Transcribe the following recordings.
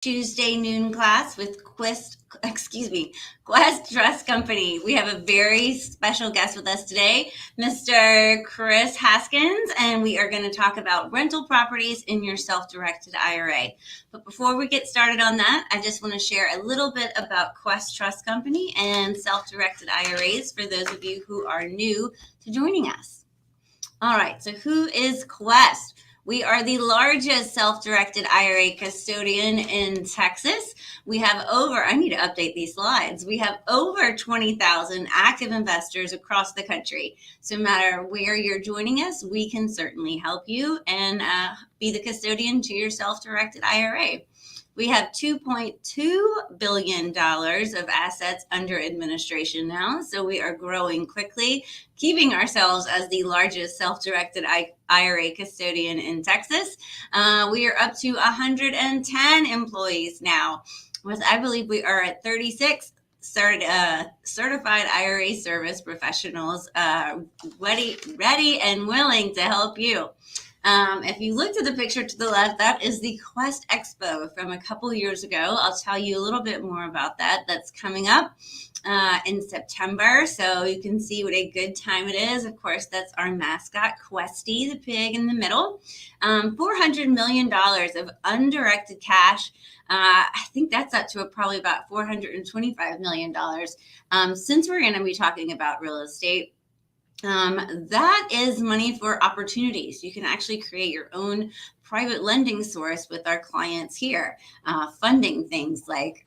Tuesday noon class with Quest Trust Company. We have a very special guest with us today, Mr. Kris Haskins, and we are going to talk about rental properties in your self-directed IRA. But before we get started on that, I just want to share a little bit about Quest Trust Company and self-directed IRAs for those of you who are new to joining us. All right, so who is Quest? We are the largest self-directed IRA custodian in Texas. We have I need to update these slides. We have over 20,000 active investors across the country. So no matter where you're joining us, we can certainly help you and be the custodian to your self-directed IRA. We have $2.2 billion of assets under administration now, so we are growing quickly, keeping ourselves as the largest self-directed IRA custodian in Texas. We are up to 110 employees now. I believe we are at 36 certified IRA service professionals ready and willing to help you. If you look to the picture to the left, that is the Quest Expo from a couple years ago. I'll tell you a little bit more about that. That's coming up in September, so you can see what a good time it is. Of course, that's our mascot, Questy, the pig in the middle. $400 million of undirected cash. I think that's up to probably about $425 million. Since we're going to be talking about real estate, that is money for opportunities. You can actually create your own private lending source with our clients here, funding things like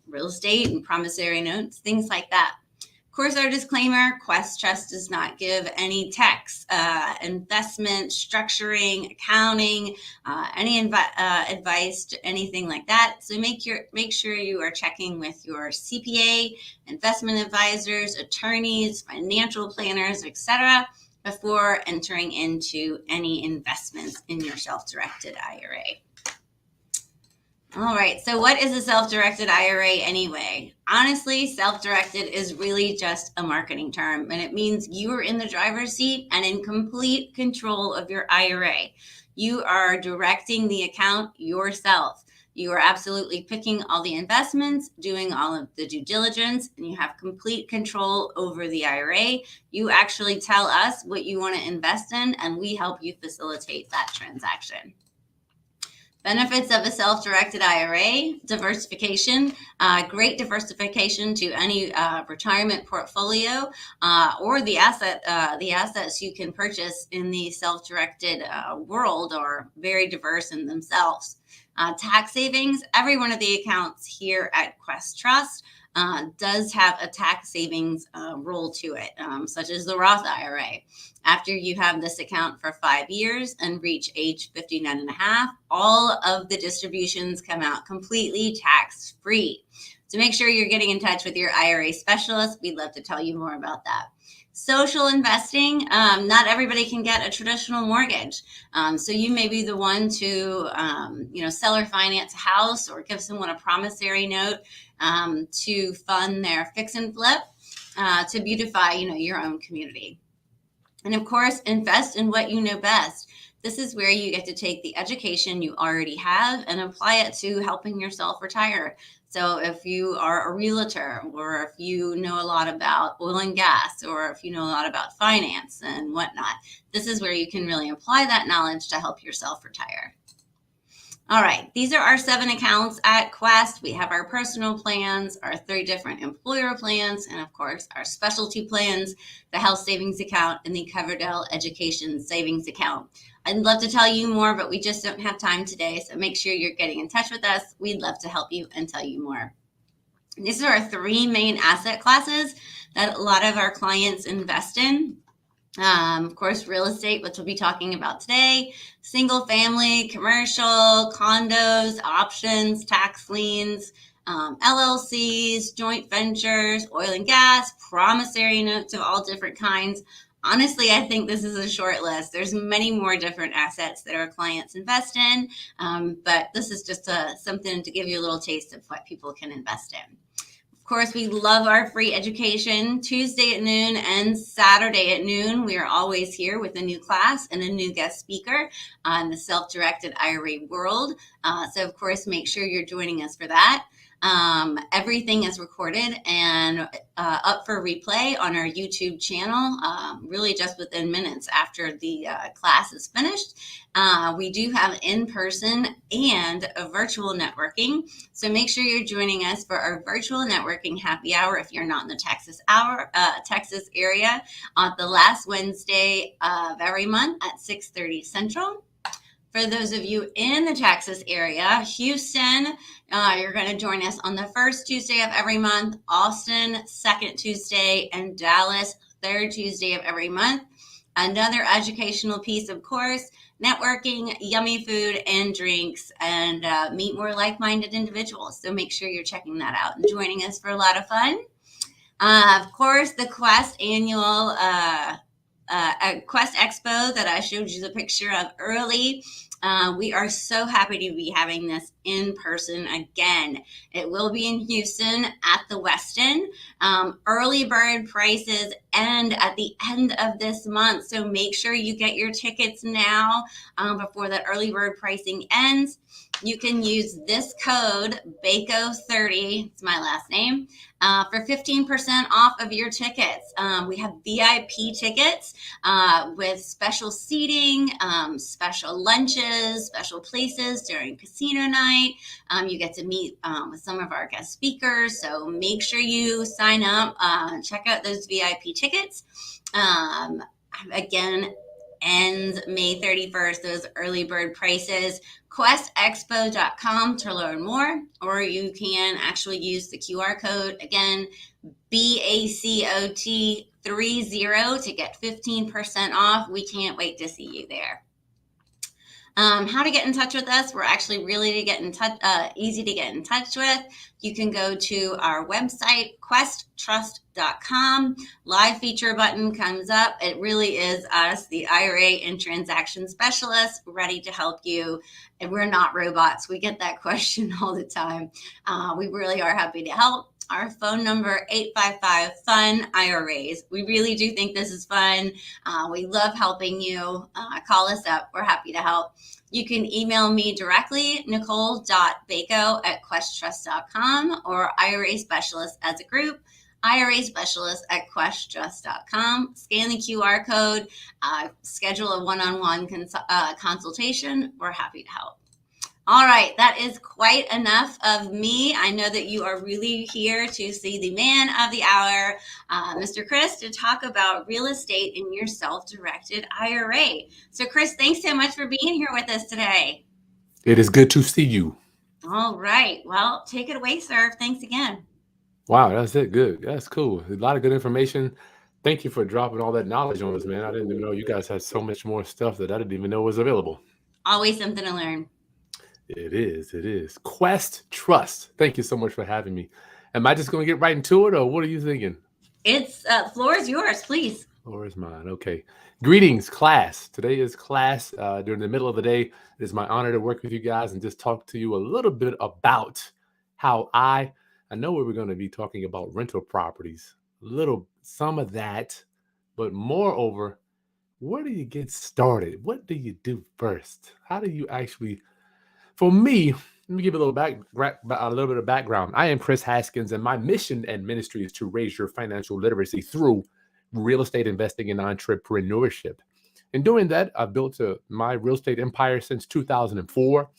real estate and promissory notes, things like that. Of course, our disclaimer, Quest Trust does not give any tax, investment, structuring, accounting, any advice to anything like that. So make sure you are checking with your CPA, investment advisors, attorneys, financial planners, etc., before entering into any investments in your self-directed IRA. All right, so what is a self-directed IRA anyway? Honestly, self-directed is really just a marketing term, and it means you are in the driver's seat and in complete control of your IRA. You are directing the account yourself. You are absolutely picking all the investments, doing all of the due diligence, and you have complete control over the IRA. You actually tell us what you want to invest in, and we help you facilitate that transaction. Benefits of a self-directed IRA: diversification, great diversification to any retirement portfolio or the assets you can purchase in the self-directed world are very diverse in themselves. Tax savings: every one of the accounts here at Quest Trust does have a tax savings role to it, such as the Roth IRA. After you have this account for 5 years and reach age 59 and a half, all of the distributions come out completely tax-free. So make sure you're getting in touch with your IRA specialist. We'd love to tell you more about that. Social investing: not everybody can get a traditional mortgage. So you may be the one to, sell or finance a house or give someone a promissory note to fund their fix and flip to beautify, your own community. And of course, invest in what you know best. This is where you get to take the education you already have and apply it to helping yourself retire. So if you are a realtor, or if you know a lot about oil and gas, or if you know a lot about finance and whatnot, this is where you can really apply that knowledge to help yourself retire. All right, these are our 7 accounts at Quest. We have our personal plans, our 3 different employer plans, and of course, our specialty plans, the health savings account, and the Coverdell Education Savings Account. I'd love to tell you more, but we just don't have time today, so make sure you're getting in touch with us. We'd love to help you and tell you more. These are our 3 main asset classes that a lot of our clients invest in. Of course, real estate, which we'll be talking about today, single family, commercial, condos, options, tax liens, LLCs, joint ventures, oil and gas, promissory notes of all different kinds. Honestly, I think this is a short list. There's many more different assets that our clients invest in, but this is just something to give you a little taste of what people can invest in. Of course, we love our free education. Tuesday at noon and Saturday at noon, we are always here with a new class and a new guest speaker on the self-directed IRA world. So, of course, make sure you're joining us for that. Everything is recorded and up for replay on our YouTube channel, really just within minutes after the class is finished. We do have in-person and a virtual networking. So make sure you're joining us for our virtual networking happy hour if you're not in the Texas area on the last Wednesday of every month at 6:30 Central. For those of you in the Texas area, Houston, you're going to join us on the first Tuesday of every month, Austin, second Tuesday, and Dallas, third Tuesday of every month. Another educational piece, of course, networking, yummy food and drinks, and meet more like-minded individuals. So make sure you're checking that out and joining us for a lot of fun. Of course, the Quest annual Quest Expo that I showed you the picture of early. We are so happy to be having this in person again. It will be in Houston at the Westin. Early bird prices end at the end of this month, so make sure you get your tickets now before that early bird pricing ends. You can use this code, BACO30, it's my last name, for 15% off of your tickets. We have VIP tickets with special seating, special lunches, special places during casino night. You get to meet with some of our guest speakers, so make sure you sign up, check out those VIP tickets. Again, ends May 31st, those early bird prices. QuestExpo.com to learn more, or you can actually use the QR code, again, BACOT30 to get 15% off. We can't wait to see you there. How to get in touch with us? We're actually really easy to get in touch with. You can go to our website, questtrust.com. Live feature button comes up. It really is us, the IRA and transaction specialists, ready to help you. And we're not robots. We get that question all the time. We really are happy to help. Our phone number, 855-FUN-IRAs. We really do think this is fun. We love helping you. Call us up. We're happy to help. You can email me directly, nicole.baco@questtrust.com, or IRA Specialists as a group, IRA Specialists at questtrust.com. Scan the QR code, schedule a one-on-one consultation. We're happy to help. All right, that is quite enough of me. I know that you are really here to see the man of the hour, Mr. Kris, to talk about real estate in your self-directed IRA. So, Kris, thanks so much for being here with us today. It is good to see you. All right. Well, take it away, sir. Thanks again. Wow, that's it. Good. That's cool. A lot of good information. Thank you for dropping all that knowledge on us, man. I didn't even know you guys had so much more stuff that I didn't even know was available. Always something to learn. It is. It is. Quest Trust. Thank you so much for having me. Am I just going to get right into it, or what are you thinking? It's floor is yours, please. Floor is mine. Okay. Greetings, class. Today is class. During the middle of the day, it is my honor to work with you guys and just talk to you a little bit about how I know we were going to be talking about rental properties, some of that, but moreover, where do you get started? What do you do first? How do you actually? For me, let me give a little bit of background. I am Kris Haskins, and my mission and ministry is to raise your financial literacy through real estate investing and entrepreneurship. In doing that, I've built my real estate empire since 2004.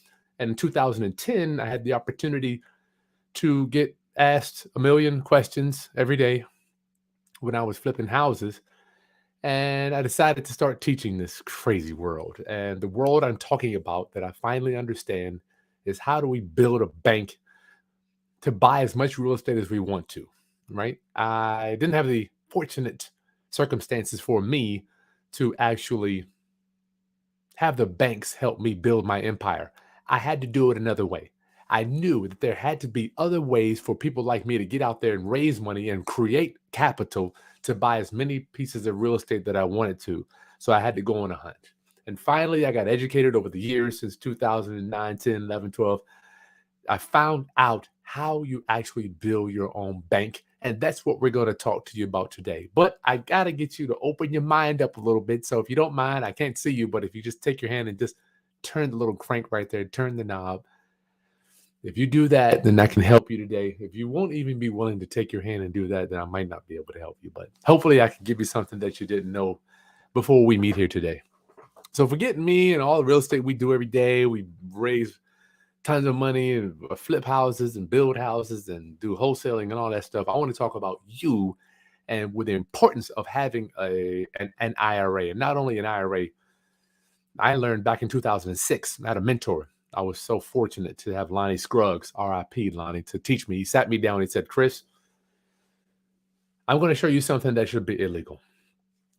And in 2010, I had the opportunity to get asked a million questions every day when I was flipping houses. And I decided to start teaching this crazy world. And the world I'm talking about that I finally understand is how do we build a bank to buy as much real estate as we want to, right? I didn't have the fortunate circumstances for me to actually have the banks help me build my empire. I had to do it another way. I knew that there had to be other ways for people like me to get out there and raise money and create capital to buy as many pieces of real estate that I wanted to. So I had to go on a hunt. And finally, I got educated over the years since 2009, 10, 11, 12. I found out how you actually build your own bank. And that's what we're going to talk to you about today. But I got to get you to open your mind up a little bit. So if you don't mind, I can't see you, but if you just take your hand and just turn the little crank right there, turn the knob. If you do that, then I can help you today. If you won't even be willing to take your hand and do that, then I might not be able to help you. But hopefully I can give you something that you didn't know before we meet here today. So forgetting me and all the real estate we do every day, we raise tons of money and flip houses and build houses and do wholesaling and all that stuff. I want to talk about you and with the importance of having an IRA. And not only an IRA, I learned back in 2006, I had a mentor. I was so fortunate to have Lonnie Scruggs, RIP Lonnie, to teach me. He sat me down and he said, Kris, I'm going to show you something that should be illegal.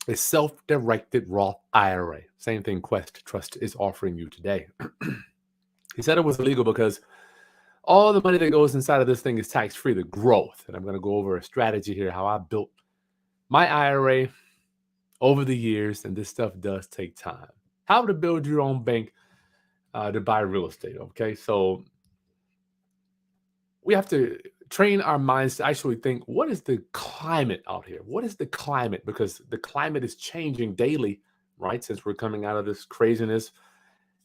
A self-directed Roth IRA. Same thing Quest Trust is offering you today. He said it was illegal because all the money that goes inside of this thing is tax-free, the growth. And I'm going to go over a strategy here, how I built my IRA over the years. And this stuff does take time. How to build your own bank to buy real estate. Okay. So we have to train our minds to actually think, what is the climate out here? What is the climate? Because the climate is changing daily, right? Since we're coming out of this craziness,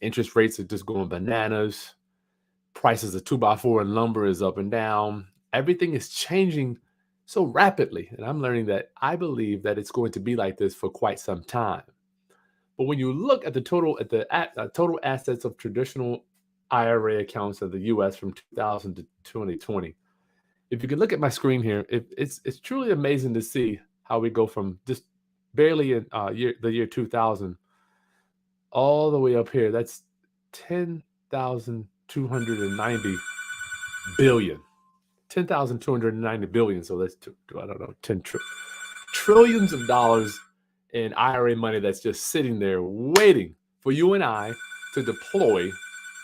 interest rates are just going bananas. Prices of 2x4 and lumber is up and down. Everything is changing so rapidly. And I'm learning that I believe that it's going to be like this for quite some time. But when you look at the total total assets of traditional IRA accounts of the U.S. from 2000 to 2020, if you can look at my screen here, it's truly amazing to see how we go from just barely in the year 2000 all the way up here. That's 10,290 billion. 10,290 billion. So that's, I don't know, 10 trillions of dollars in IRA money that's just sitting there waiting for you and I to deploy,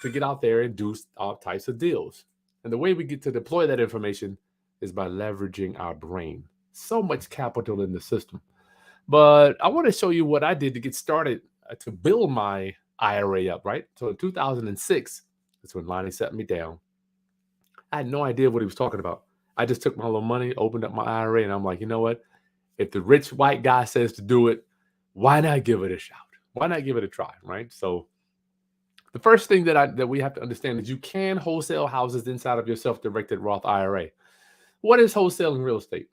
to get out there and do all types of deals. And the way we get to deploy that information is by leveraging our brain. So much capital in the system. But I want to show you what I did to get started to build my IRA up, right? So in 2006, that's when Lonnie set me down. I had no idea what he was talking about. I just took my little money, opened up my IRA, and I'm like, you know what? If the rich white guy says to do it, why not give it a shot? Why not give it a try, right? So the first thing that we have to understand is you can wholesale houses inside of your self-directed Roth IRA. What is wholesaling real estate?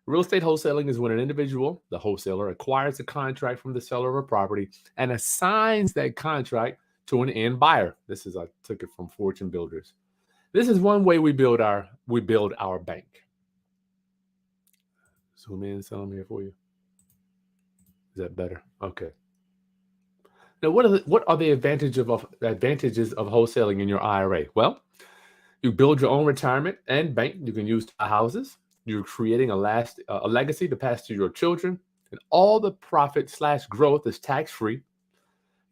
Real estate wholesaling is when an individual, the wholesaler, acquires a contract from the seller of a property and assigns that contract to an end buyer. I took it from Fortune Builders. This is one way we build our bank. Zoom in some here for you. Is that better? Okay. Now, what are the advantages of wholesaling in your IRA? Well, you build your own retirement and bank. You can use houses. You're creating a legacy to pass to your children, and all the profit/growth is tax-free.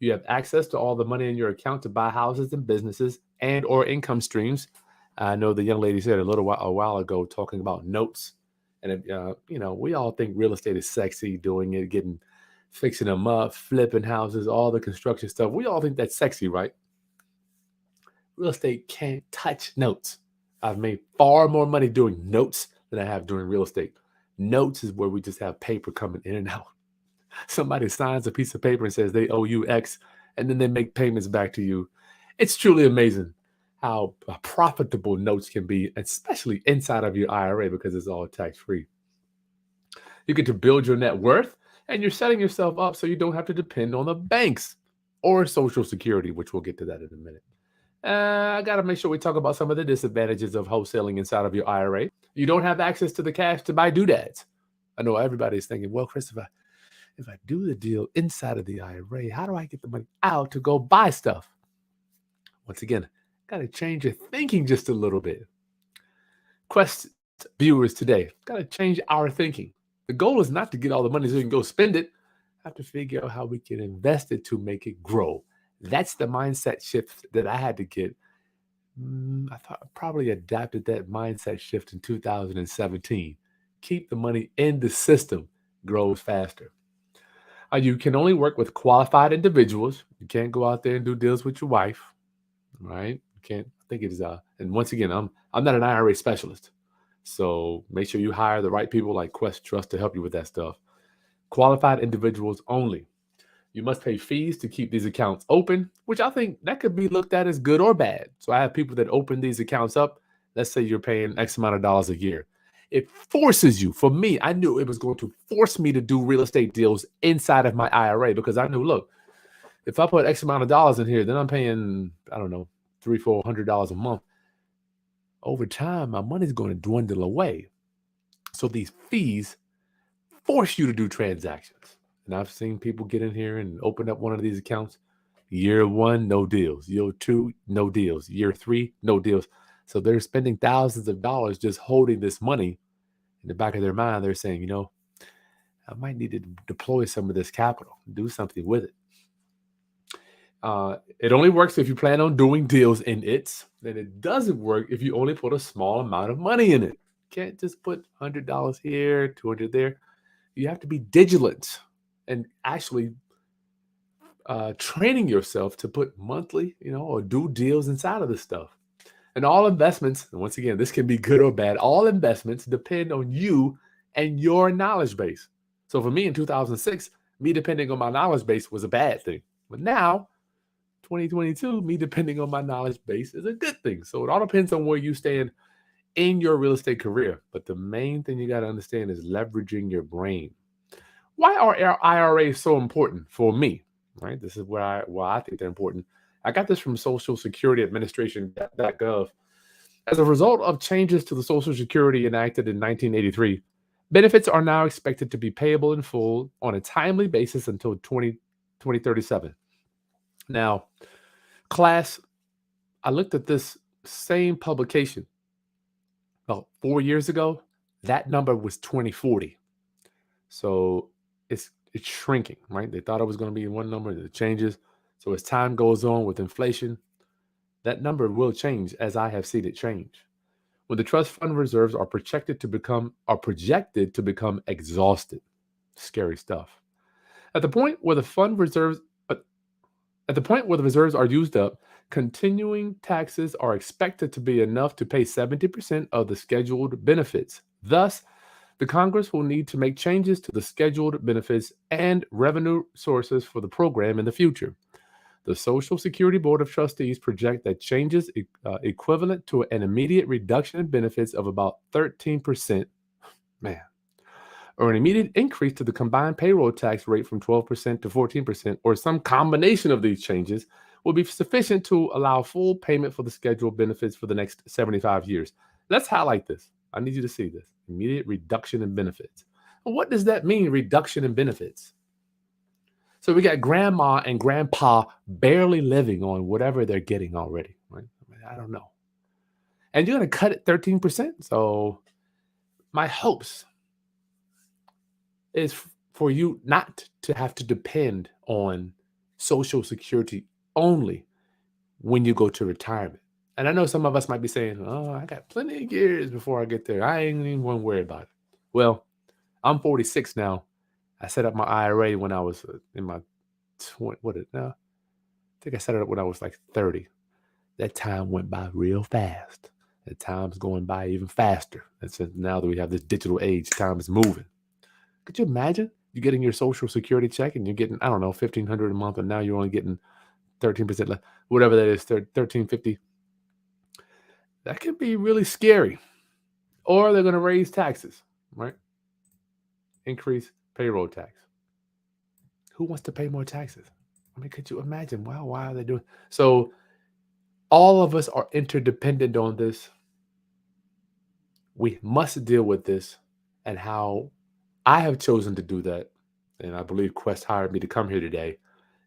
You have access to all the money in your account to buy houses and businesses and/or income streams. I know the young lady said a while ago talking about notes, and we all think real estate is sexy, doing it, fixing them up, flipping houses, all the construction stuff. We all think that's sexy, right? Real estate can't touch notes. I've made far more money doing notes than I have doing real estate. Notes is where we just have paper coming in and out. Somebody signs a piece of paper and says they owe you X, and then they make payments back to you. It's truly amazing how profitable notes can be, especially inside of your IRA, because it's all tax-free. You get to build your net worth, and you're setting yourself up so you don't have to depend on the banks or Social Security, which we'll get to that in a minute. I got to make sure we talk about some of the disadvantages of wholesaling inside of your IRA. You don't have access to the cash to buy doodads. I know everybody's thinking, well, Kris, if I do the deal inside of the IRA, how do I get the money out to go buy stuff? Once again, got to change your thinking just a little bit. Quest viewers today, got to change our thinking. The goal is not to get all the money so you can go spend it. I have to figure out how we can invest it to make it grow. That's the mindset shift that I had to get. I thought I probably adapted that mindset shift in 2017. Keep the money in the system, grows faster. You can only work with qualified individuals. You can't go out there and do deals with your wife, right? You can't think it is. And once again, I'm not an IRA specialist, so make sure you hire the right people like Quest Trust to help you with that stuff. Qualified individuals only. You must pay fees to keep these accounts open, which I think that could be looked at as good or bad. So I have people that open these accounts up. Let's say you're paying X amount of dollars a year. It forces you. For me, I knew it was going to force me to do real estate deals inside of my IRA because I knew, look, if I put X amount of dollars in here, then I'm paying, I don't know, $300-400 a month. Over time, my money's going to dwindle away. So these fees force you to do transactions. And I've seen people get in here and open up one of these accounts. Year 1, no deals. Year 2, no deals. Year 3, no deals. So they're spending thousands of dollars just holding this money. In the back of their mind, they're saying, I might need to deploy some of this capital, do something with it. It only works if you plan on doing deals in it. Then it doesn't work if you only put a small amount of money in it. You can't just put $100 here, $200 there. You have to be vigilant and actually training yourself to put monthly, or do deals inside of this stuff. And all investments, and once again, this can be good or bad, all investments depend on you and your knowledge base. So for me in 2006, me depending on my knowledge base was a bad thing. But now, 2022, me depending on my knowledge base is a good thing. So it all depends on where you stand in your real estate career. But the main thing you got to understand is leveraging your brain. Why are our IRAs so important for me? Right? This is why I think they're important. I got this from Social Security Administration.gov. As a result of changes to the Social Security enacted in 1983, benefits are now expected to be payable in full on a timely basis until 2037. Now, class, I looked at this same publication about 4 years ago. That number was 2040. So it's shrinking, right? They thought it was going to be one number, it changes. So as time goes on with inflation, that number will change, as I have seen it change. When the trust fund reserves are projected to become exhausted. Scary stuff. At the point where the reserves are used up, continuing taxes are expected to be enough to pay 70% of the scheduled benefits. Thus, the Congress will need to make changes to the scheduled benefits and revenue sources for the program in the future. The Social Security Board of Trustees project that changes equivalent to an immediate reduction in benefits of about 13%, or an immediate increase to the combined payroll tax rate from 12% to 14%, or some combination of these changes, will be sufficient to allow full payment for the scheduled benefits for the next 75 years. Let's highlight this. I need you to see this. Immediate reduction in benefits. What does that mean, reduction in benefits? So we got grandma and grandpa barely living on whatever they're getting already, right? I don't know. And you're going to cut it 13%. So my hopes is for you not to have to depend on Social Security only when you go to retirement. And I know some of us might be saying, oh, I got plenty of years before I get there. I ain't even want to worry about it. Well, I'm 46 now. I set up my IRA when I was in my 20, I think I set it up when I was like 30. That time went by real fast. That time's going by even faster. And since now that we have this digital age, time is moving. Could you imagine you getting your Social Security check and you're getting, I don't know, $1,500 a month, and now you're only getting 13% less, whatever that is, $1,350. That could be really scary. Or they're going to raise taxes, right? Increase payroll tax. Who wants to pay more taxes? I mean, could you imagine? Wow, why are they doing? So all of us are interdependent on this. We must deal with this, and how I have chosen to do that, and I believe Quest hired me to come here today,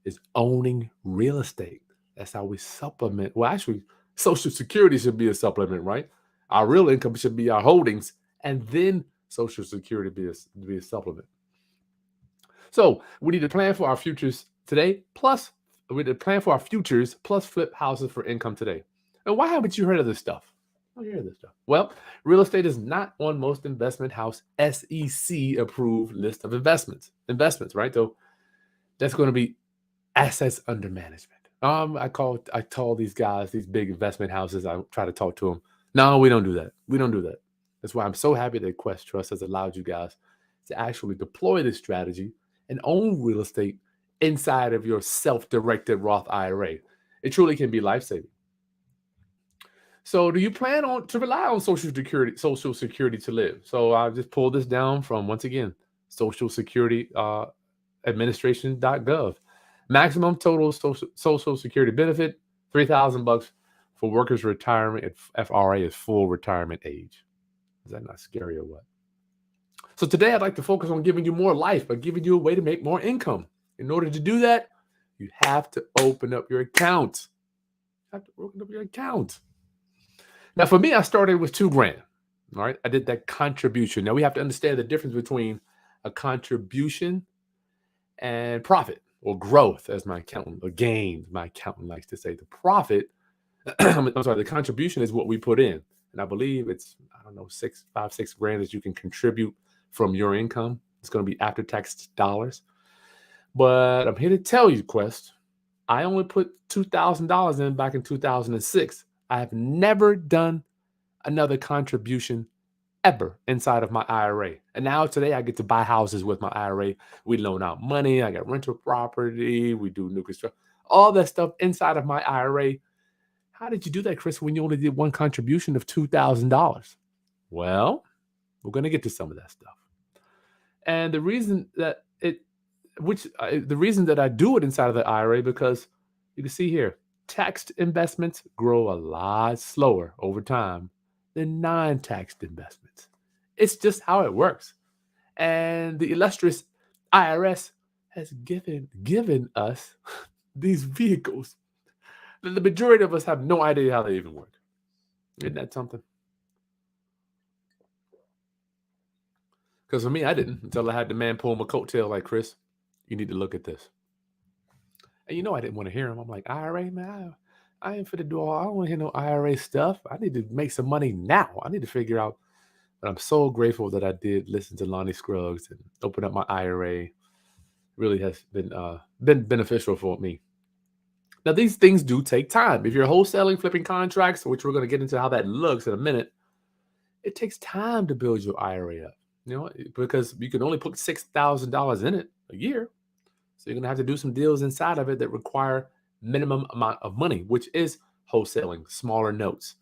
is owning real estate. That's how we supplement. Well, actually, Social Security should be a supplement, right? Our real income should be our holdings, and then Social Security be a supplement. So we need to plan for our futures today, plus we need to plan for our futures, plus flip houses for income today. And why haven't you heard of this stuff? Oh, you heard of this stuff. Well, real estate is not on most investment house SEC approved list of investments, right? So that's going to be assets under management. I call these guys, these big investment houses. I try to talk to them. No, we don't do that. We don't do that. That's why I'm so happy that Quest Trust has allowed you guys to actually deploy this strategy and own real estate inside of your self-directed Roth IRA. It truly can be life-saving. So, do you plan on to rely on Social Security to live? So, I just pulled this down from, once again, Social Security Administration.gov. Maximum total Social Security benefit, $3,000 for workers' retirement at FRA is full retirement age. Is that not scary or what? So today I'd like to focus on giving you more life by giving you a way to make more income. In order to do that, you have to open up your account. Now, for me, I started with $2,000. All right, I did that contribution. Now we have to understand the difference between a contribution and profit, or growth, as my accountant, or gain, my accountant likes to say. The profit, I'm sorry, the contribution is what we put in. And I believe it's, I don't know, $6,000 that you can contribute from your income. It's going to be after-tax dollars. But I'm here to tell you, Quest, I only put $2,000 in back in 2006. I have never done another contribution ever inside of my IRA. And now today I get to buy houses with my IRA. We loan out money. I got rental property. We do new construction, all that stuff inside of my IRA. How did you do that, Kris, when you only did one contribution of $2,000? Well, we're going to get to some of that stuff. And the reason that I do it inside of the IRA, because you can see here, taxed investments grow a lot slower over time than non-taxed investments. It's just how it works. And the illustrious IRS has given us these vehicles. The majority of us have no idea how they even work. Isn't that something? Because for me, I didn't until I had the man pull my coattail like, Kris, you need to look at this. And I didn't want to hear him. I'm like, IRA, man, I ain't finna do all, I don't want to hear no IRA stuff. I need to make some money now. I need to figure out. But I'm so grateful that I did listen to Lonnie Scruggs and open up my IRA. Really has been beneficial for me. Now, these things do take time. If you're wholesaling, flipping contracts, which we're going to get into how that looks in a minute, it takes time to build your IRA up, because you can only put $6,000 in it a year. So you're going to have to do some deals inside of it that require minimum amount of money, which is wholesaling, smaller notes.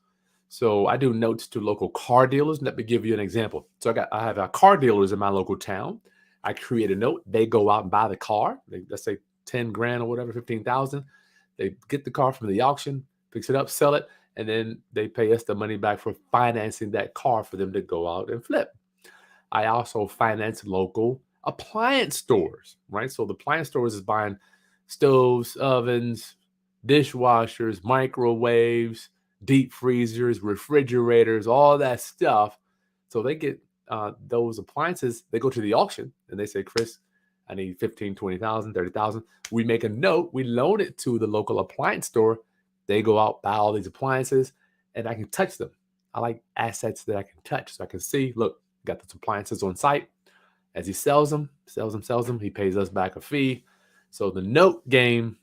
So I do notes to local car dealers. Let me give you an example. So I have car dealers in my local town. I create a note. They go out and buy the car. Let's say $10,000 or whatever, 15,000. They get the car from the auction, fix it up, sell it, and then they pay us the money back for financing that car for them to go out and flip. I also finance local appliance stores, right? So the appliance stores is buying stoves, ovens, dishwashers, microwaves, deep freezers, refrigerators, all that stuff. So they get those appliances. They go to the auction and they say, Kris, I need 15, 20,000, 30,000. We make a note. We loan it to the local appliance store. They go out, buy all these appliances, and I can touch them. I like assets that I can touch. So I can see, look, got those appliances on site. As he sells them, he pays us back a fee. So the note game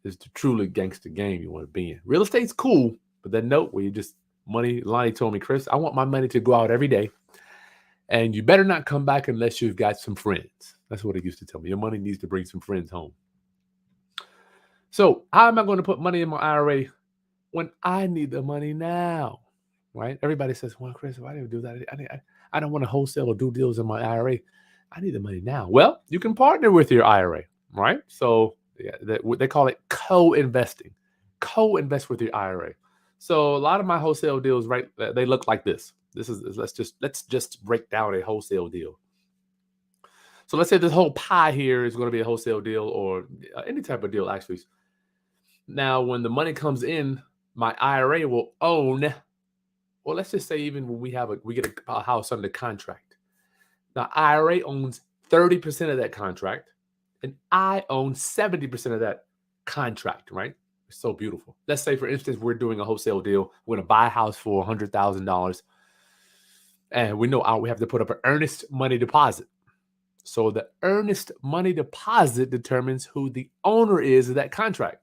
is the truly gangster game you want to be in. Real estate's cool, but that note where you just money, Lonnie told me, Kris, I want my money to go out every day. And you better not come back unless you've got some friends. That's what he used to tell me. Your money needs to bring some friends home. So how am I going to put money in my IRA when I need the money now? Right? Everybody says, well, Kris, why do you do that? I don't want to wholesale or do deals in my IRA. I need the money now. Well, you can partner with your IRA, right? So they call it co-investing. Co-invest with your IRA. So a lot of my wholesale deals, right, they look like this. Let's just break down a wholesale deal. So let's say this whole pie here is going to be a wholesale deal, or any type of deal, actually. Now, when the money comes in, my IRA will own. Well, let's just say even when we get a house under contract. Now, IRA owns 30% of that contract, and I own 70% of that contract, right? It's so beautiful. Let's say, for instance, we're doing a wholesale deal. We're going to buy a house for $100,000, and we know we have to put up an earnest money deposit. So the earnest money deposit determines who the owner is of that contract.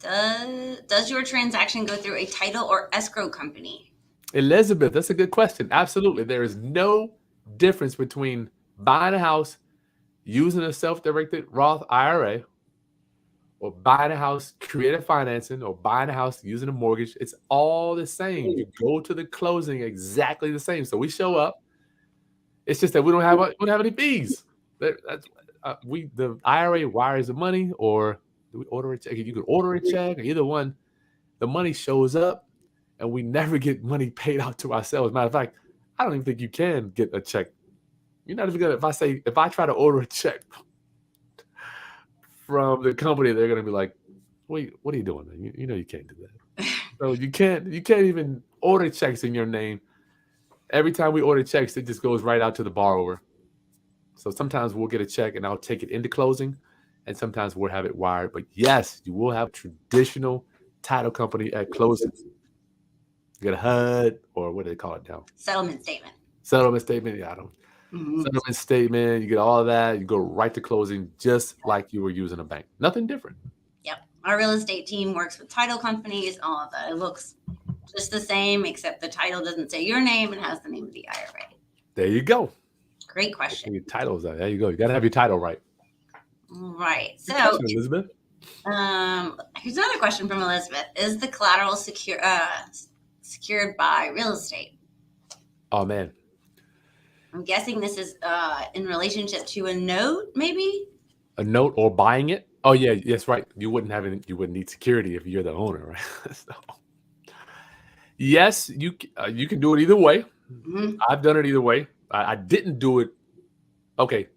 Does your transaction go through a title or escrow company? Elizabeth, that's a good question. Absolutely. There is no difference between buying a house using a self-directed Roth IRA or buying a house, creative financing, or buying a house using a mortgage. It's all the same. You go to the closing exactly the same. So we show up. It's just that we don't have any fees. That's the IRA wires the money, or do we order a check? You can order a check, or either one. The money shows up, and we never get money paid out to ourselves. Matter of fact, I don't even think you can get a check. You're not even gonna. If I try to order a check from the company, they're gonna be like, "Wait, what are you doing? Man? You know you can't do that." So you can't even order checks in your name. Every time we order checks, it just goes right out to the borrower. So sometimes we'll get a check and I'll take it into closing, and sometimes we'll have it wired. But yes, you will have traditional title company at closing. You get a HUD, or what do they call it now? Settlement statement. Settlement statement. Yeah, I don't. Settlement statement. You get all of that. You go right to closing, just like you were using a bank. Nothing different. Yep. Our real estate team works with title companies, all of that. It looks just the same, except the title doesn't say your name and has the name of the IRA. There you go. Great question. Your titles are there. You go. You got to have your title right. Right. So, Elizabeth. Here's another question from Elizabeth: is the collateral secured by real estate? Oh man. I'm guessing this is in relationship to a note, maybe. A note or buying it. Oh yeah, yes, right. You wouldn't need security if you're the owner, right? So, yes, you can do it either way. I've done it either way. I didn't do it. Okay.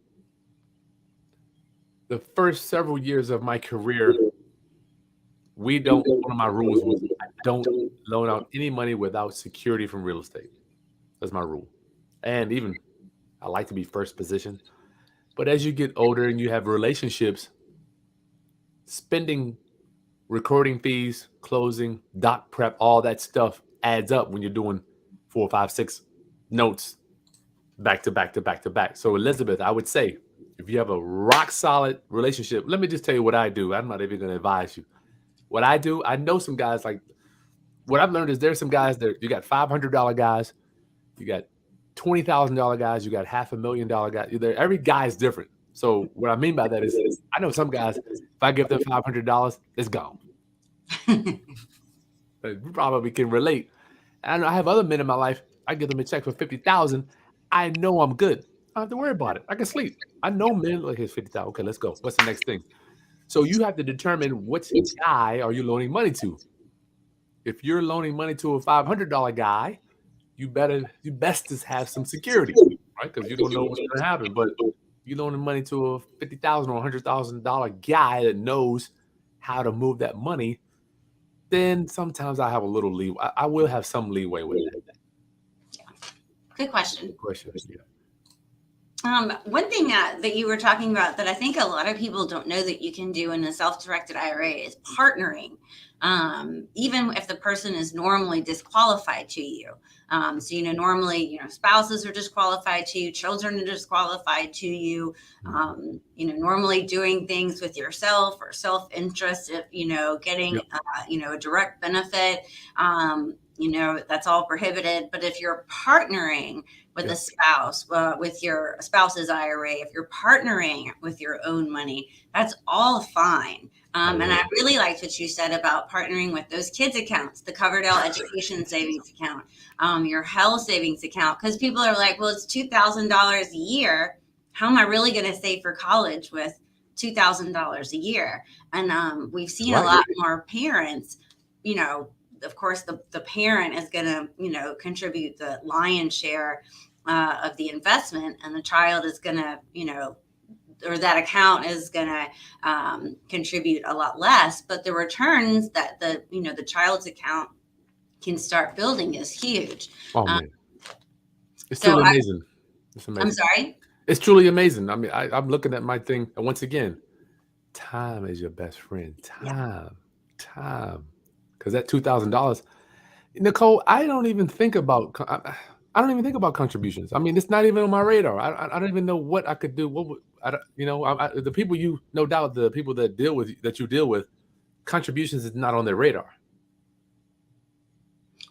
The first several years of my career, one of my rules was I don't loan out any money without security from real estate. That's my rule. And even I like to be first position. But as you get older and you have relationships, spending recording fees, closing, doc prep, all that stuff adds up when you're doing 4, 5, 6 notes back to back to back to back. So Elizabeth, I would say if you have a rock solid relationship, let me just tell you what I do. I'm not even going to advise you. What I do, I know some guys, like what I've learned is there's some guys that you got $500 guys, you got $20,000 guys, you got $500,000 guys. Every guy is different. So what I mean by that is I know some guys, if I give them $500, it's gone. You probably can relate. And I have other men in my life, I give them a check for $50,000. I know I'm good. I don't have to worry about it. I can sleep. I know men like, here's $50,000. Okay, let's go. What's the next thing? So you have to determine which guy are you loaning money to. If you're loaning money to a $500 guy, you best to have some security, right? Because you don't know what's going to happen. But you loaning money to a $50,000 or $100,000 guy that knows how to move that money, then sometimes I have a little leeway. I will have some leeway with that. Yeah. Good question. Good question. Yeah. One thing that you were talking about that I think a lot of people don't know that you can do in a self-directed IRA is partnering, even if the person is normally disqualified to you. So, normally, spouses are disqualified to you, children are disqualified to you, normally doing things with yourself or self-interest, getting, a direct benefit, that's all prohibited. But if you're partnering with a spouse, with your spouse's IRA, if you're partnering with your own money, that's all fine. And I really liked what you said about partnering with those kids' accounts, the Coverdell Education Savings Account, your health savings account, because people are like, well, it's $2,000 a year. How am I really going to save for college with $2,000 a year? And we've seen a lot more parents, of course, the parent is going to, contribute the lion's share of the investment, and the child is going to, or that account is going to contribute a lot less. But the returns that the child's account can start building is huge. Oh man, it's truly amazing. It's amazing. I'm sorry. It's truly amazing. I mean, I'm looking at my thing, and once again, time is your best friend. Time. Because that $2,000, Nicole, I don't even think about contributions. I mean, it's not even on my radar. I don't even know what I could do. The people the people that you deal with, contributions is not on their radar.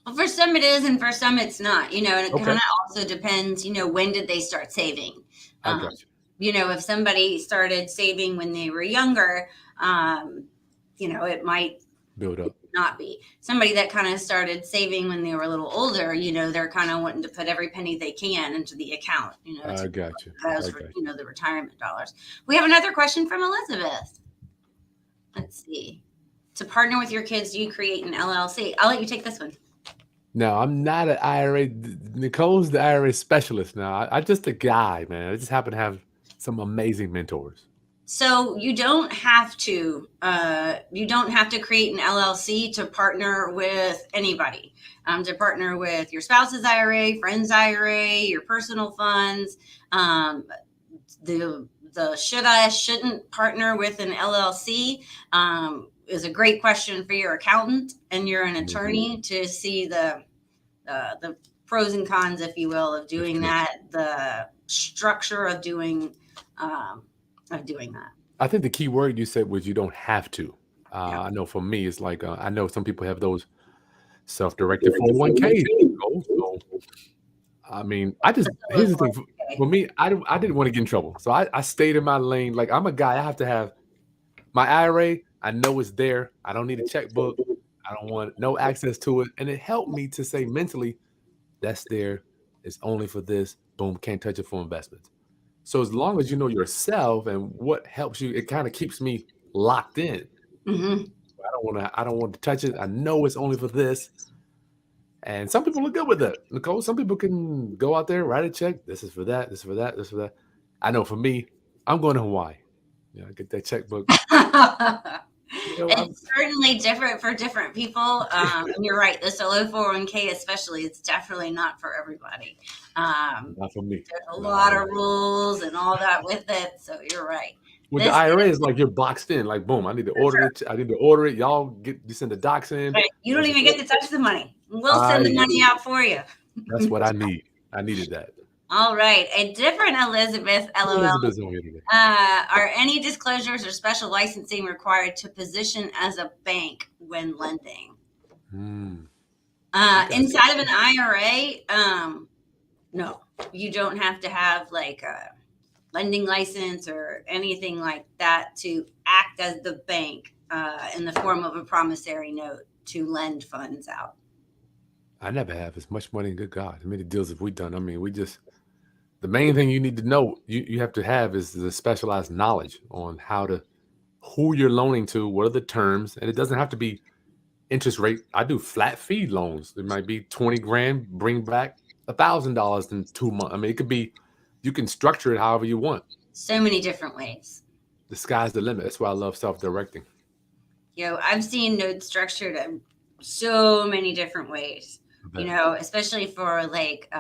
Well, for some it is, and for some it's not. And it Okay, kind of also depends. When did they start saving? I Um, got you. if somebody started saving when they were younger, it might Build up. not be. Somebody that kind of started saving when they were a little older, they're kind of wanting to put every penny they can into the account, I to got you. those I for, got you. the retirement dollars. We have another question from Elizabeth. Let's see. To partner with your kids, do you create an LLC? I'll let you take this one. No, I'm not an IRA. Nicole's the IRA specialist now. I just a guy, man. I just happen to have some amazing mentors. So you don't have to create an LLC to partner with anybody. To partner with your spouse's IRA, friend's IRA, your personal funds. The shouldn't partner with an LLC is a great question for your accountant and you're an attorney to see the pros and cons, if you will, of doing that. The structure of doing that. I think the key word you said was you don't have to. Yeah. I know for me, it's like I know some people have those self-directed 401ks. So, I mean, here's the thing. For me, I didn't want to get in trouble, so I stayed in my lane. Like I'm a guy, I have to have my IRA. I know it's there. I don't need a checkbook. I don't want no access to it, and it helped me to say mentally, that's there. It's only for this. Boom, can't touch it for investments. So as long as you know yourself and what helps you, it kind of keeps me locked in. Mm-hmm. I don't want to touch it. I know it's only for this. And some people are good with that. Nicole, some people can go out there, write a check. This is for that. This is for that. This is for that. I know for me, I'm going to Hawaii. Get that checkbook. It's certainly different for different people. And you're right. The solo 401k, especially, it's definitely not for everybody. Not for me. There's a lot of rules and all that with it. So you're right. With the IRA, it's like you're boxed in. Like, boom, I need to order it. I need to order it. Y'all you send the docs in. Right. You don't even get to touch the money. We'll send the money out for you. That's what I need. I needed that. All right. A different Elizabeth, LOL. Are any disclosures or special licensing required to position as a bank when lending? Inside of an IRA, no. You don't have to have like a lending license or anything like that to act as the bank in the form of a promissory note to lend funds out. I never have as much money. Good God. How many deals have we done? I mean, the main thing you need to know, you have to have is the specialized knowledge on who you're loaning to, what are the terms, and it doesn't have to be interest rate. I do flat fee loans. It might be 20 grand, bring back $1,000 in 2 months. I mean, it could be, you can structure it however you want. So many different ways. The sky's the limit. That's why I love self-directing. I've seen notes structured in so many different ways, especially for like,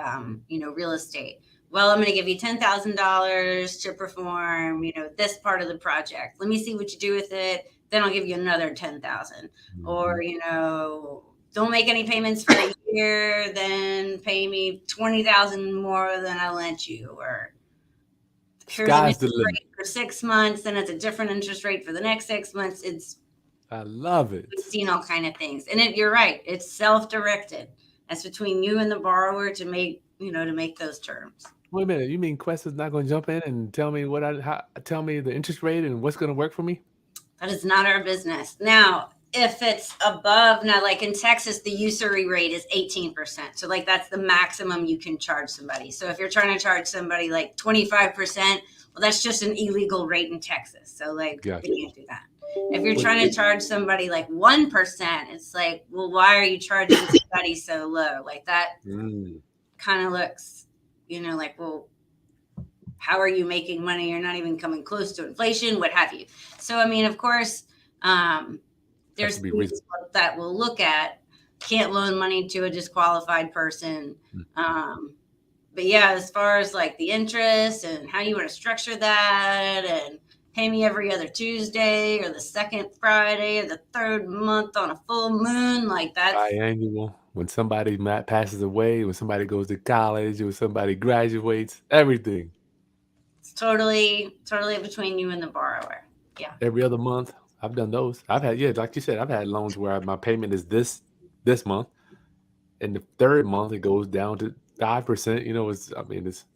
real estate. Well, I'm going to give you $10,000 to perform, this part of the project. Let me see what you do with it. Then I'll give you another 10,000. Or, don't make any payments for a year, then pay me 20,000 more than I lent you. Or here's an interest rate for 6 months, then it's a different interest rate for the next 6 months. I love it. We've seen all kind of things. And you're right. It's self-directed. That's between you and the borrower to make those terms. Wait a minute. You mean Quest is not going to jump in and tell me tell me the interest rate and what's going to work for me? That is not our business. Now, if it's above, like in Texas, the usury rate is 18%. So like that's the maximum you can charge somebody. So if you're trying to charge somebody like 25%, well, that's just an illegal rate in Texas. So like we can't do that. If you're trying to charge somebody like 1%, it's like, well, why are you charging somebody so low? Like that kind of looks, like, well, how are you making money? You're not even coming close to inflation, what have you. So, I mean, of course, there's people that will look at, can't loan money to a disqualified person. But yeah, as far as like the interest and how you want to structure that and pay me every other Tuesday or the second Friday or the third month on a full moon, like that's biannual. When somebody passes away, when somebody goes to college, when somebody graduates, everything. It's totally between you and the borrower. Yeah. Every other month. I've done those. I've had, yeah, like you said, I've had loans where my payment is this month, and the third month it goes down to 5%. It's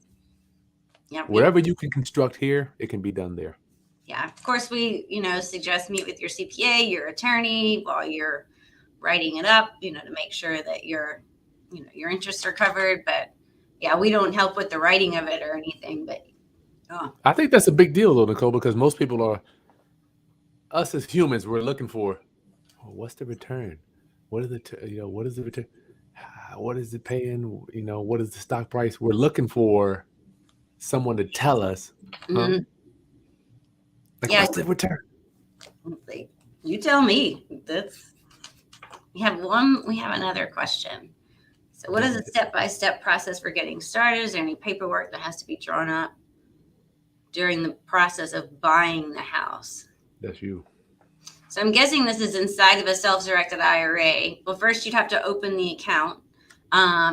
Yeah, wherever you can construct here, it can be done there. yeah. Of course, we suggest meet with your CPA, your attorney while you're writing it up. To make sure that your interests are covered. But yeah, we don't help with the writing of it or anything. But I think that's a big deal, though, Nicole, because most people are, us as humans, we're looking for, what's the return? What is what is the return? What is it paying? What is the stock price? We're looking for someone to tell us, mm-hmm. Like, what's the return? Like, you tell me. We have another question. So what is the step-by-step process for getting started? Is there any paperwork that has to be drawn up during the process of buying the house? That's you. So I'm guessing this is inside of a self-directed IRA. Well, first you'd have to open the account.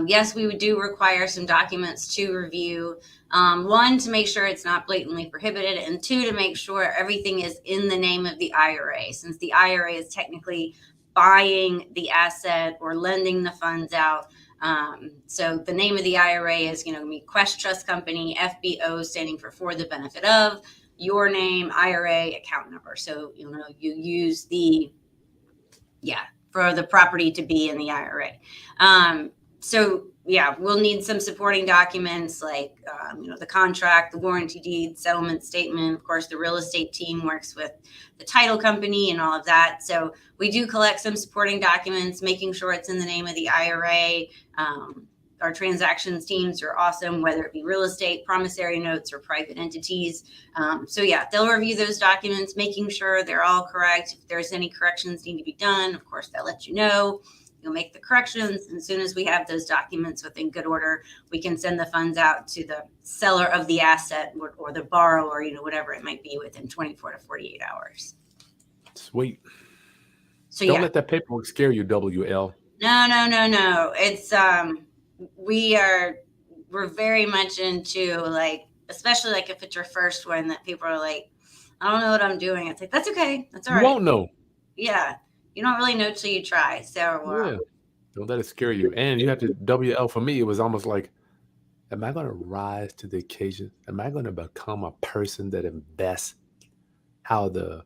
Yes, we do require some documents to review. One, to make sure it's not blatantly prohibited, and two, to make sure everything is in the name of the IRA, since the IRA is technically buying the asset or lending the funds out. So the name of the IRA is going to be Quest Trust Company, FBO, standing for the benefit of, your name, IRA, account number. So, you use for the property to be in the IRA. So yeah, we'll need some supporting documents like, the contract, the warranty deed, settlement statement. Of course, the real estate team works with the title company and all of that. So we do collect some supporting documents, making sure it's in the name of the IRA. Our transactions teams are awesome, whether it be real estate, promissory notes, or private entities. So yeah, they'll review those documents, making sure they're all correct. If there's any corrections need to be done, of course, they'll let you know. You'll make the corrections. And as soon as we have those documents within good order, we can send the funds out to the seller of the asset or the borrower, whatever it might be, within 24 to 48 hours. Sweet. So don't let that paperwork scare you, WL. No. It's we're very much into, like, especially like if it's your first one, that people are like, I don't know what I'm doing. It's like, that's okay. That's all right. You won't know. Yeah. You don't really know till you try. So yeah. Don't let it scare you. And you have to, WL, for me, it was almost like, am I going to rise to the occasion? Am I going to become a person that invests how the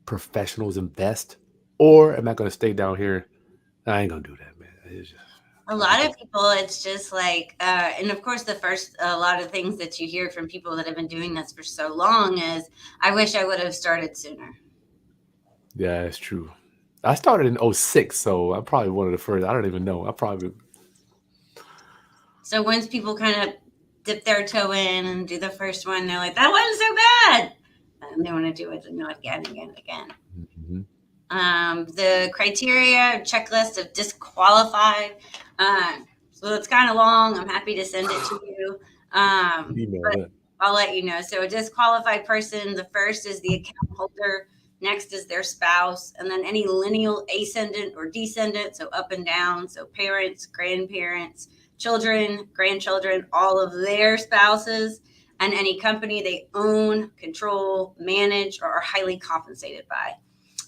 professionals invest? Or am I going to stay down here? I ain't going to do that, man. It's just, a lot of people, it's just like, and of course, a lot of things that you hear from people that have been doing this for so long is, I wish I would have started sooner. Yeah, it's true. I started in 2006, so I'm probably one of the first. I don't even know. So once people kind of dip their toe in and do the first one, they're like, that wasn't so bad. And they want to do it again and again and again. Mm-hmm. The criteria checklist of disqualified. So it's kind of long. I'm happy to send it to you. But I'll let you know. So a disqualified person, the first is the account holder. Next is their spouse, and then any lineal ascendant or descendant, so up and down, so parents, grandparents, children, grandchildren, all of their spouses, and any company they own, control, manage, or are highly compensated by.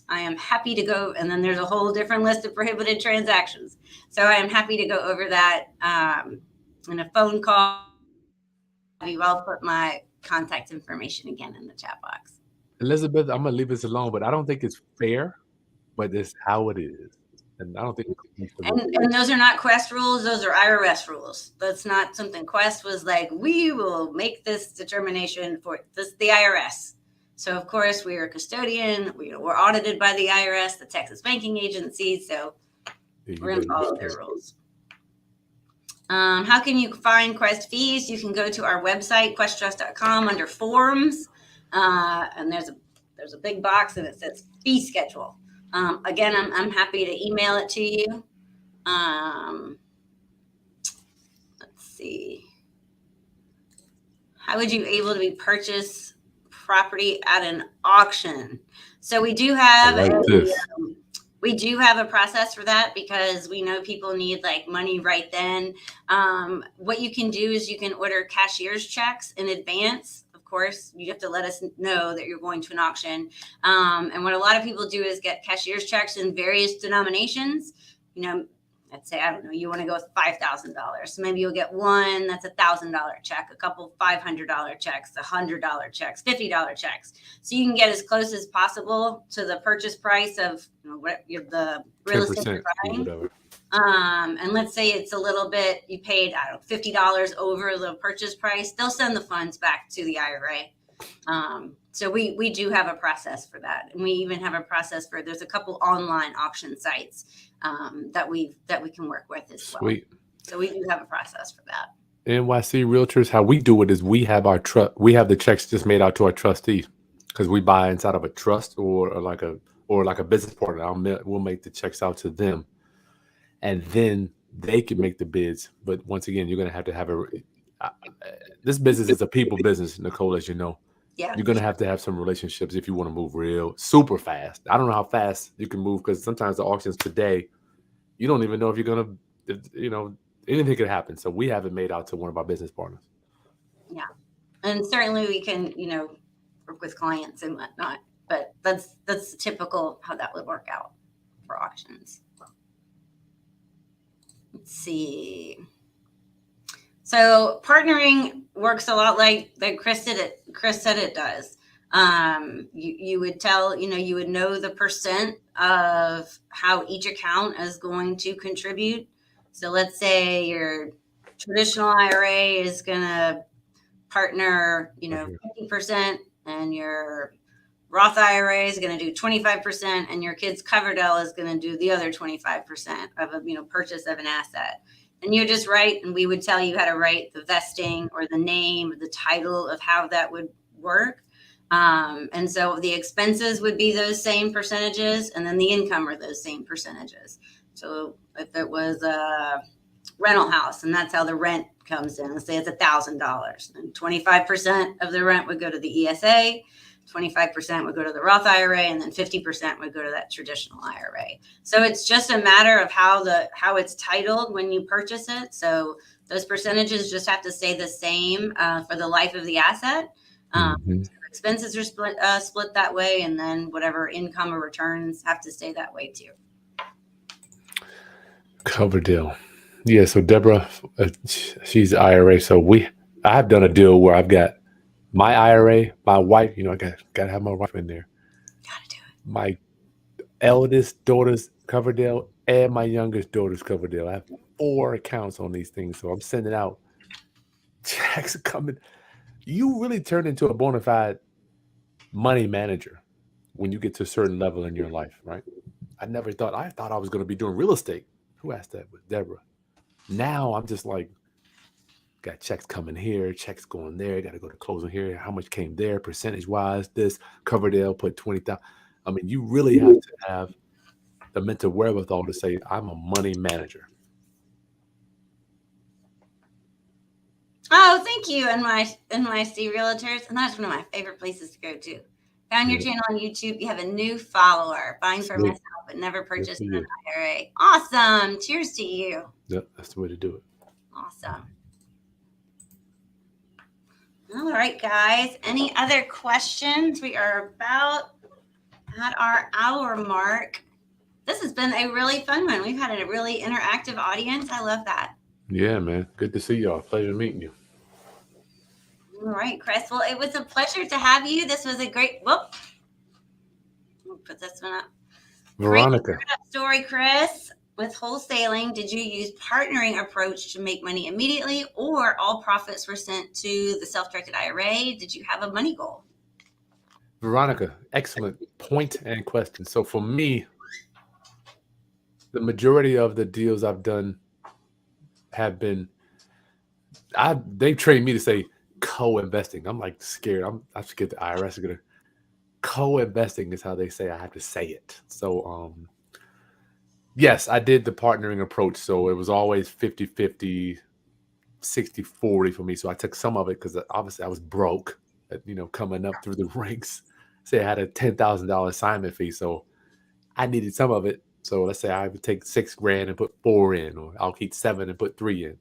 I am happy to go, and then there's a whole different list of prohibited transactions. So I am happy to go over that in a phone call. I'll put my contact information again in the chat box. Elizabeth, I'm going to leave this alone, but I don't think it's fair, but it's how it is. And I don't think and those are not Quest rules. Those are IRS rules. That's not something Quest was like, we will make this determination for this, the IRS. So, of course, we are a custodian. We're audited by the IRS, the Texas Banking Agency. So we're going to follow their rules. How can you find Quest fees? You can go to our website, questtrust.com, under forms. And there's a big box and it says fee schedule. Again, I'm happy to email it to you. Let's see. How would you able to purchase property at an auction? So we do have a process for that, because we know people need like money right then. What you can do is you can order cashier's checks in advance. Of course, you have to let us know that you're going to an auction. And what a lot of people do is get cashier's checks in various denominations. You know, let's say, I don't know, you want to go with $5,000. So maybe you'll get one that's $1,000 check, a couple $500 checks, $100 checks, $50 checks. So you can get as close as possible to the purchase price of, you know, what the real estate you're buying. Whatever. And let's say it's a little bit, you paid, I don't know, $50 over the purchase price. They'll send the funds back to the IRA. So we do have a process for that. And we even have a process for, there's a couple online auction sites that we can work with as well. Sweet. So we do have a process for that. NYC Realtors, how we do it is we have the checks just made out to our trustees because we buy inside of a trust or like a business partner. We'll make the checks out to them, and then they can make the bids. But once again, you're gonna have this business is a people business, Nicole, as you know. Yeah. You're going to have some relationships if you want to move real super fast. I don't know how fast you can move because sometimes the auctions today, you don't even know if you're going to, you know, anything could happen. So we have it made out to one of our business partners. Yeah. And certainly we can, you know, work with clients and whatnot, but that's typical how that would work out for auctions. Let's see. So partnering works a lot like Kris said it does. You would tell, you know, you would know the percent of how each account is going to contribute. So let's say your traditional IRA is going to partner, you know, 50%, and your Roth IRA is going to do 25%, and your kid's Coverdell is going to do the other 25% of a, you know, purchase of an asset. And you just write, and we would tell you how to write the vesting or the name, the title of how that would work. And so the expenses would be those same percentages, and then the income are those same percentages. So if it was a rental house, and that's how the rent comes in, let's say it's $1,000, and 25% of the rent would go to the ESA, 25% would go to the Roth IRA, and then 50% would go to that traditional IRA. So it's just a matter of how it's titled when you purchase it. So those percentages just have to stay the same for the life of the asset. Expenses are split that way, and then whatever income or returns have to stay that way too. Coverdell. Yeah, so Deborah, she's IRA. So I have done a deal where I've got my IRA, my wife, you know, I got to have my wife in there. Gotta do it. My eldest daughter's Coverdell and my youngest daughter's Coverdell. I have 4 accounts on these things. So I'm sending out checks coming. You really turn into a bona fide money manager when you get to a certain level in your life, right? I thought I was going to be doing real estate. Who asked that? With Deborah. Now I'm just like, got checks coming here, checks going there, got to go to closing here. How much came there, percentage wise? This Coverdell put 20,000. I mean, you really have to have the mental wherewithal to say, I'm a money manager. Oh, thank you, NYC Realtors. And that's one of my favorite places to go to. Found your channel on YouTube. You have a new follower. Buying for myself, but never purchased an IRA. Awesome. Cheers to you. Yep, that's the way to do it. Awesome. All right, guys. Any other questions? We are about at our hour mark. This has been a really fun one. We've had a really interactive audience. I love that. Yeah, man. Good to see y'all. Pleasure meeting you. All right, Kris. Well, it was a pleasure to have you. This was a great, we'll put this one up. Veronica. Great story, Kris. With wholesaling, did you use partnering approach to make money immediately, or all profits were sent to the self-directed IRA? Did you have a money goal? Veronica, excellent point and question. So for me, the majority of the deals I've done have been, they trained me to say co-investing. I'm like scared. I'm scared the IRS is gonna. Co-investing is how they say I have to say it. So yes, I did the partnering approach. So it was always 50-50, 60-40 for me. So I took some of it because obviously I was broke, you know, coming up through the ranks. Say I had a $10,000 assignment fee, so I needed some of it. So let's say I would take $6,000 and put 4 in, or I'll keep 7 and put 3 in,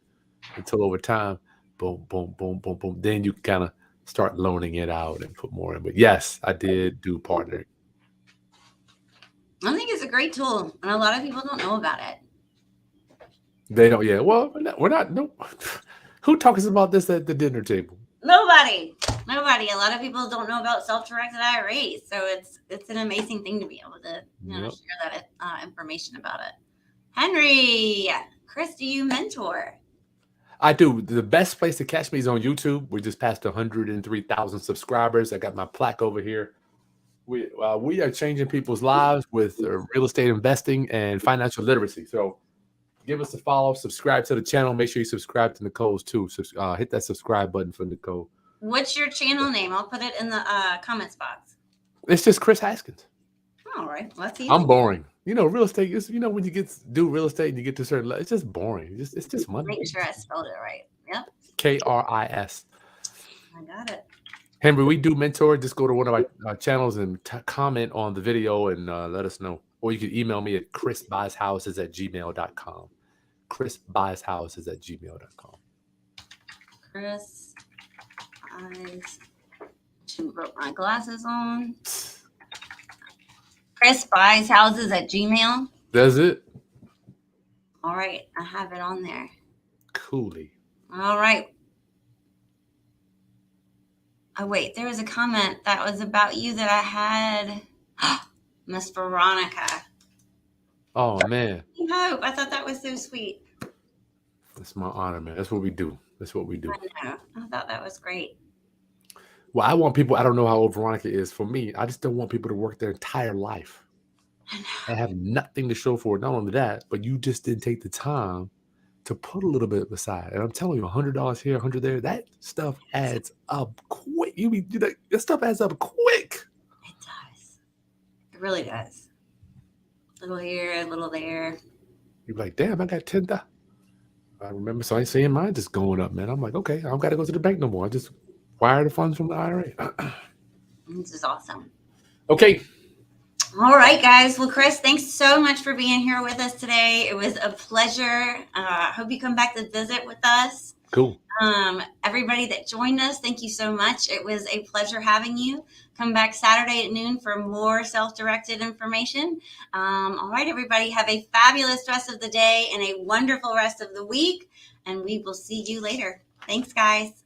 until over time, boom, boom, boom, boom, boom. Then you kind of start loaning it out and put more in. But yes, I did do partner. I think it's a great tool, and a lot of people don't know about it. They don't. Yeah. Well, we're not. No. Who talks about this at the dinner table? Nobody. A lot of people don't know about self-directed IRAs, so it's an amazing thing to be able to Yep. share that information about it. Henry, Kris, do you mentor? I do. The best place to catch me is on YouTube. We just passed 103,000 subscribers. I got my plaque over here. We are changing people's lives with real estate investing and financial literacy. So give us a follow, subscribe to the channel. Make sure you subscribe to Nicole's too. So, hit that subscribe button for Nicole. What's your channel name? I'll put it in the comments box. It's just Kris Haskins. All right, let's see. I'm boring. Real estate is, when you do real estate and you get to a certain level, it's just boring. It's just money. Make sure I spelled it right. Yep. KRIS. I got it. Henry, we do mentor. Just go to one of our channels and comment on the video and let us know. Or you can email me at chrisbuyshouses@gmail.com. chrisbuyshouses@gmail.com. Kris, should put my glasses on. chrisbuyshouses@gmail. That's it. All right, I have it on there. Coolly. All right. Oh, wait, there was a comment that was about you that I had. Miss Veronica. Oh, man. I thought that was so sweet. That's my honor, man. That's what we do. I know. I thought that was great. Well, I want people, I don't know how old Veronica is. For me, I just don't want people to work their entire life and have nothing to show for it. Not only that, but you just didn't take the time to put a little bit aside. And I'm telling you, $100 here, $100 there, that stuff adds up quick. That stuff adds up quick. It does. It really does. A little here, a little there. You're like, damn, I got 10,000. I remember seeing mine just going up, man. I'm like, okay, I don't got to go to the bank no more. I just wire the funds from the IRA. This is awesome. Okay. All right, guys. Well, Kris, thanks so much for being here with us today. It was a pleasure. Hope you come back to visit with us. Cool. Everybody that joined us, thank you so much. It was a pleasure having you. Come back Saturday at noon for more self-directed information. All right, everybody, have a fabulous rest of the day and a wonderful rest of the week, and we will see you later. Thanks, guys.